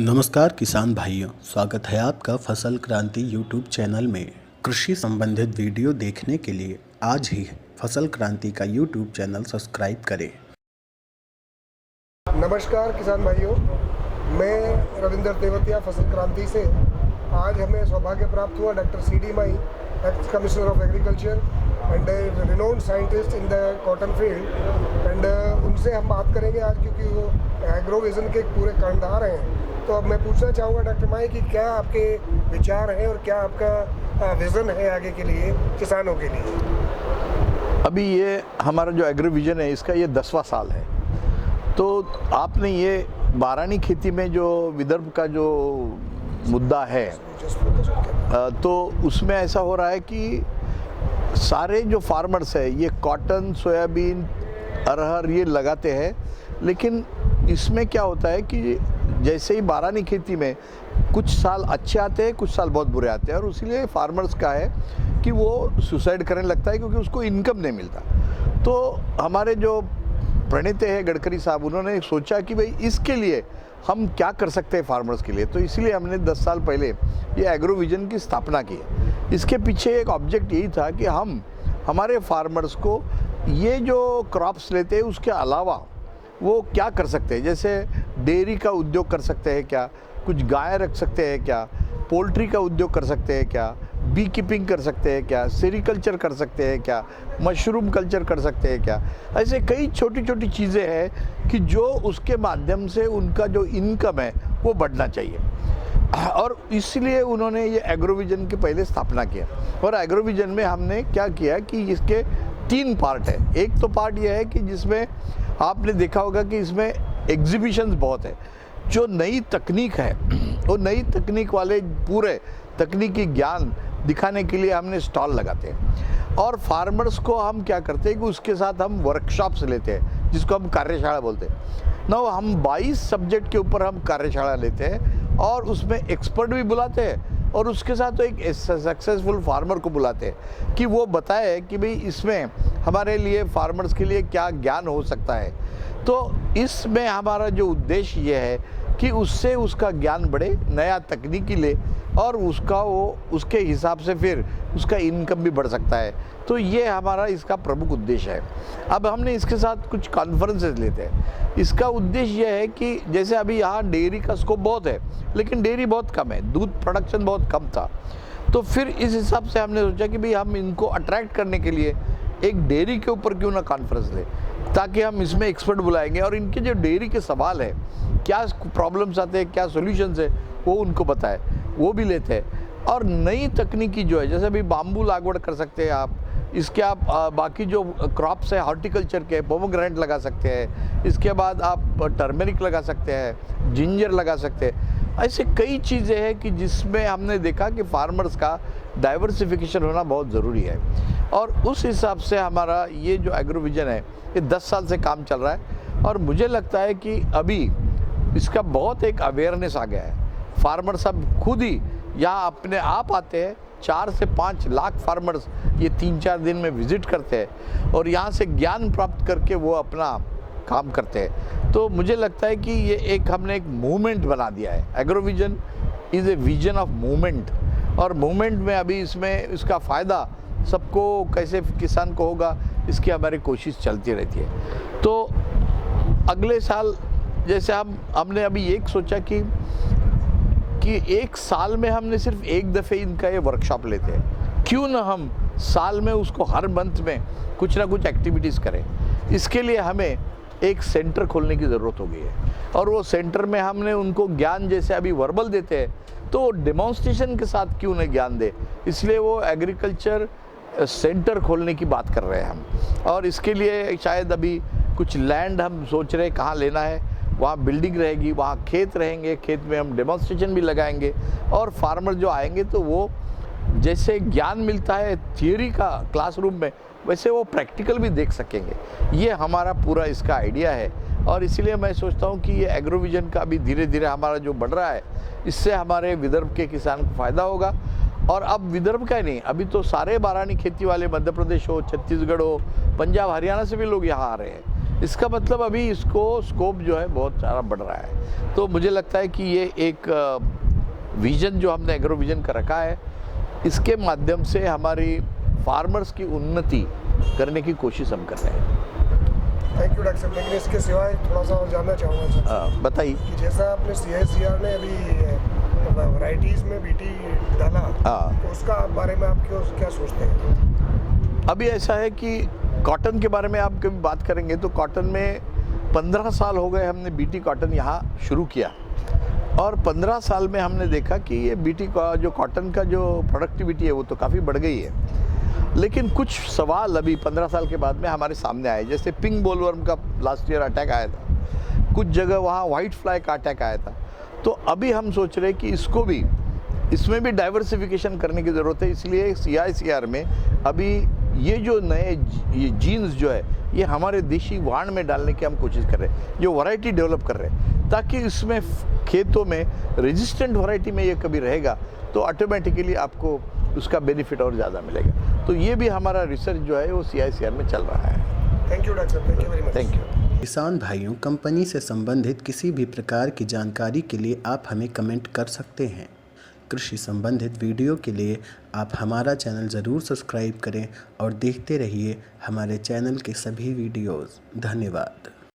नमस्कार किसान भाइयों, स्वागत है आपका फसल क्रांति यूट्यूब चैनल में। कृषि संबंधित वीडियो देखने के लिए आज ही फसल क्रांति का यूट्यूब चैनल सब्सक्राइब करें। नमस्कार किसान भाइयों, मैं रविंद्र तेवतिया फसल क्रांति से। आज हमें सौभाग्य प्राप्त हुआ doctor CD. My, x commissioner of agriculture and renowned scientist in the cotton field, and उनसे हम बात करेंगे आज, क्योंकि वो एग्रो विजन के पूरे कर्णधार हैं। तो अब मैं पूछना चाहूँगा डॉक्टर माई कि क्या आपके विचार हैं और क्या आपका विज़न है आगे के लिए, किसानों के लिए। अभी ये हमारा जो एग्रो विजन है इसका ये 10वां साल है। तो आपने ये बारानी खेती में जो विदर्भ का जो मुद्दा है, तो उसमें ऐसा हो रहा है कि सारे जो फार्मर्स है ये कॉटन, सोयाबीन, अरहर ये लगाते हैं, लेकिन इसमें क्या होता है कि जैसे ही बारानी खेती में कुछ साल अच्छे आते हैं, कुछ साल बहुत बुरे आते हैं, और इसीलिए फार्मर्स का है कि वो सुसाइड करने लगता है क्योंकि उसको इनकम नहीं मिलता। तो हमारे जो प्रणेता है गडकरी साहब, उन्होंने सोचा कि भाई इसके लिए हम क्या कर सकते हैं फार्मर्स के लिए। तो इसलिए हमने 10 साल पहले ये एग्रो विजन की स्थापना की है। इसके पीछे एक ऑब्जेक्ट यही था कि हम हमारे फार्मर्स को ये जो क्रॉप्स लेते हैं उसके अलावा वो क्या कर सकते हैं। जैसे डेयरी का उद्योग कर सकते हैं क्या, कुछ गाय रख सकते हैं क्या, पोल्ट्री का उद्योग कर सकते हैं क्या, बी कीपिंग कर सकते हैं क्या, सेरिकल्चर कर सकते हैं क्या, मशरूम कल्चर कर सकते हैं क्या। ऐसे कई छोटी छोटी चीज़ें हैं कि जो उसके माध्यम से उनका जो इनकम है वो बढ़ना चाहिए। और इसलिए उन्होंने ये एग्रो विजन की पहले स्थापना किया। और एग्रो विजन में हमने क्या किया कि इसके 3 पार्ट है। एक तो पार्ट ये है कि जिसमें आपने देखा होगा कि इसमें एग्जीबिशंस बहुत है। जो नई तकनीक है वो नई तकनीक वाले पूरे तकनीकी ज्ञान दिखाने के लिए हमने स्टॉल लगाते हैं, और फार्मर्स को हम क्या करते हैं कि उसके साथ हम वर्कशॉप्स लेते हैं, जिसको हम कार्यशाला बोलते हैं ना। हम 22 सब्जेक्ट के ऊपर हम कार्यशाला लेते हैं और उसमें एक्सपर्ट भी बुलाते हैं, और उसके साथ तो एक सक्सेसफुल फार्मर को बुलाते हैं कि वो बताए कि भाई इसमें हमारे लिए फार्मर्स के लिए क्या ज्ञान हो सकता है। तो इसमें हमारा जो उद्देश्य ये है कि उससे उसका ज्ञान बढ़े, नया तकनीकी ले, और उसका वो उसके हिसाब से फिर उसका इनकम भी बढ़ सकता है। तो ये हमारा इसका प्रमुख उद्देश्य है। अब हमने इसके साथ कुछ कॉन्फ्रेंसेस लेते हैं। इसका उद्देश्य यह है कि जैसे अभी यहाँ डेयरी का स्कोप बहुत है, लेकिन डेयरी बहुत कम है, दूध प्रोडक्शन बहुत कम था। तो फिर इस हिसाब से हमने सोचा कि भाई हम इनको अट्रैक्ट करने के लिए एक डेयरी के ऊपर क्यों ना कॉन्फ्रेंस लें, ताकि हम इसमें एक्सपर्ट बुलाएंगे और इनके जो डेयरी के सवाल है, क्या प्रॉब्लम्स आते हैं, क्या सॉल्यूशंस है, वो उनको बताए, वो भी लेते हैं। और नई तकनीकी जो है, जैसे अभी बाम्बू लागवड़ कर सकते हैं आप, इसके आप बाकी जो क्रॉप्स है हॉर्टिकल्चर के, पोमोग्रेनेट लगा सकते हैं, इसके बाद आप टर्मरिक लगा सकते हैं, जिंजर लगा सकते हैं। ऐसे कई चीज़ें हैं कि जिसमें हमने देखा कि फार्मर्स का डाइवर्सिफिकेशन होना बहुत ज़रूरी है। और उस हिसाब से हमारा ये जो एग्रो विजन है ये 10 साल से काम चल रहा है, और मुझे लगता है कि अभी इसका बहुत एक अवेयरनेस आ गया है। फार्मर्स अब खुद ही यहाँ अपने आप आते हैं। 4 से 5 लाख फार्मर्स ये 3-4 दिन में विज़िट करते हैं, और यहाँ से ज्ञान प्राप्त करके वो अपना काम करते हैं। तो मुझे लगता है कि ये एक हमने एक मूवमेंट बना दिया है। Agro vision is a vision of movement, और मूवमेंट में अभी इसमें इसका फ़ायदा सबको कैसे किसान को होगा, इसकी हमारी कोशिश चलती रहती है। तो अगले साल जैसे हमने अभी एक सोचा कि एक साल में हमने सिर्फ एक दफ़े इनका ये वर्कशॉप लेते हैं, क्यों ना हम साल में उसको हर मंथ में कुछ ना कुछ एक्टिविटीज़ करें। इसके लिए हमें एक सेंटर खोलने की ज़रूरत हो गई है, और वो सेंटर में हमने उनको ज्ञान जैसे अभी वर्बल देते हैं, तो डेमोन्स्ट्रेशन के साथ क्यों ना ज्ञान दे। इसलिए वो एग्रीकल्चर सेंटर खोलने की बात कर रहे हैं हम। और इसके लिए शायद अभी कुछ लैंड हम सोच रहे हैं कहाँ लेना है, वहाँ बिल्डिंग रहेगी, वहाँ खेत रहेंगे, खेत में हम डेमोन्स्ट्रेशन भी लगाएंगे, और फार्मर जो आएंगे तो वो जैसे ज्ञान मिलता है थियोरी का क्लासरूम में, वैसे वो प्रैक्टिकल भी देख सकेंगे। ये हमारा पूरा इसका आइडिया है, और इसीलिए मैं सोचता हूँ कि ये एग्रो विजन का अभी धीरे धीरे हमारा जो बढ़ रहा है, इससे हमारे विदर्भ के किसान को फ़ायदा होगा। और अब विदर्भ का ही नहीं, अभी तो सारे बारानी खेती वाले मध्य प्रदेश हो, छत्तीसगढ़ हो, पंजाब, हरियाणा से भी लोग यहाँ आ रहे हैं। इसका मतलब अभी इसको स्कोप जो है बहुत सारा बढ़ रहा है। तो मुझे लगता है कि ये एक विज़न जो हमने एग्रो विज़न का रखा है, इसके माध्यम से हमारी फार्मर्स की उन्नति करने की कोशिश हम कर रहे हैं। थैंक यू डॉक्टर साहब। लेकिन इसके सिवाय थोड़ा सा और जानना चाहूँगा सर, बताइए कि जैसा आपने CICR ने अभी वैराइटीज़ में BT डाला, तो उसका बारे में आप क्या सोचते हैं? अभी ऐसा है कि कॉटन के बारे में आप कभी बात करेंगे तो कॉटन में 15 साल हो गए हमने BT कॉटन यहाँ शुरू किया, और 15 साल में हमने देखा कि ये BT का जो कॉटन का जो प्रोडक्टिविटी है वो तो काफ़ी बढ़ गई है, लेकिन कुछ सवाल अभी 15 साल के बाद में हमारे सामने आए। जैसे पिंक बोलवर्म का लास्ट ईयर अटैक आया था, कुछ जगह वहाँ वाइट फ्लाई का अटैक आया था। तो अभी हम सोच रहे हैं कि इसमें भी डाइवर्सिफिकेशन करने की ज़रूरत है। इसलिए CICR में अभी ये जो नए ये जीन्स जो है ये हमारे देशी वाण में डालने की हम कोशिश कर रहे हैं, जो वैरायटी डेवलप कर रहे हैं, ताकि इसमें खेतों में रेजिस्टेंट वैरायटी में ये कभी रहेगा तो ऑटोमेटिकली आपको उसका बेनिफिट और ज़्यादा मिलेगा। तो ये भी हमारा रिसर्च जो है वो CICR में चल रहा है। थैंक यू डॉक्टर साहब, thank you very much. Thank you. किसान भाइयों, कंपनी से संबंधित किसी भी प्रकार की जानकारी के लिए आप हमें कमेंट कर सकते हैं। कृषि संबंधित वीडियो के लिए आप हमारा चैनल ज़रूर सब्सक्राइब करें और देखते रहिए हमारे चैनल के सभी वीडियोज़। धन्यवाद।